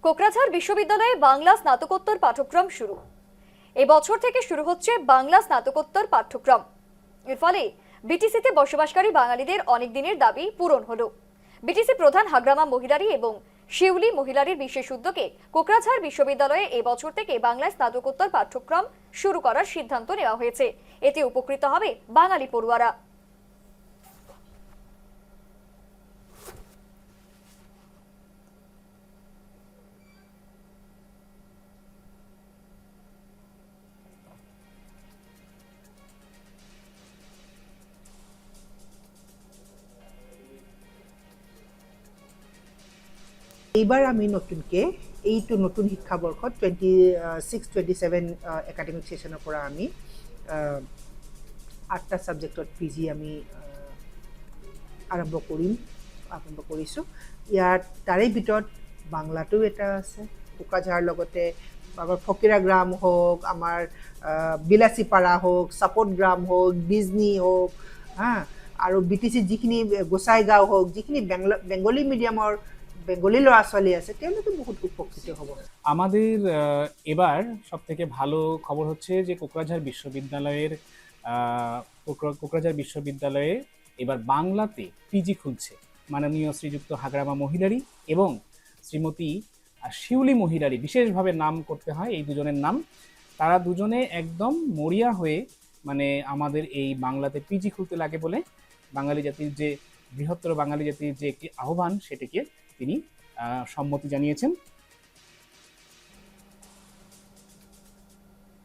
কোকরাঝাড় বিশ্ববিদ্যালয়ে বাংলা স্নাতকোত্তর পাঠ্যক্রম শুরু। এই বছর থেকে শুরু হচ্ছে বাংলা স্নাতকোত্তর পাঠ্যক্রম। এর ফলে বিটিসিতে বসবাসকারী বাঙালিদের অনেক দিনের দাবি পূরণ হলো। বিটিসি প্রধান হাগ্রামা মহিলারী এবং শিউলি মহিলারীর বিশেষ উদ্যোগে কোকরাঝাড় বিশ্ববিদ্যালয়ে এই বছর থেকে বাংলা স্নাতকোত্তর পাঠ্যক্রম শুরু করার সিদ্ধান্ত নেওয়া হয়েছে। এতে উপকৃত হবে বাঙালি পড়ুয়ারা। এইবাৰ আমি নতুনকৈ এইটো নতুন শিক্ষাবৰ্ষত 26-27 একাডেমিক ছেশ্যনৰ পৰা আমি 8টা ছাবজেক্টত PG আমি আৰম্ভ কৰিছোঁ। ইয়াত তাৰে ভিতৰত বাংলাটো এটা আছে, কোকৰাঝাৰৰ লগতে আমাৰ ফকীৰা গ্ৰাম হওক, আমাৰ বিলাচীপাৰা হওক, চাপত গ্ৰাম হওক, বিজনী হওক, আৰু BTC যিখিনি গোসাইগাঁও হওক, যিখিনি বেংগলী মিডিয়ামৰ বেঙ্গলি ল'ৰা ছোৱালী আছে তেওঁলোকে বহুত উপকৃত হ'ব। আমাদের এবার সবথেকে ভালো খবর হচ্ছে যে কোকরাঝাড় বিশ্ববিদ্যালয়ে এবার বাংলাতে পিজি খুলছে। মাননীয় শ্রীযুক্ত হাগ্রামা মহিলারী এবং শ্রীমতী শিউলি মহিলারী, বিশেষভাবে নাম করতে হয় এই দুজনের নাম। তারা দুজনে একদম মরিয়া হয়ে মানে আমাদের এই বাংলাতে পিজি খুলতে লাগে বলে বাঙালি জাতির যে বৃহত্তর বাঙালি জাতির যে একটি আহ্বান সেটিকে তিনি সম্মতি জানিয়েছেন।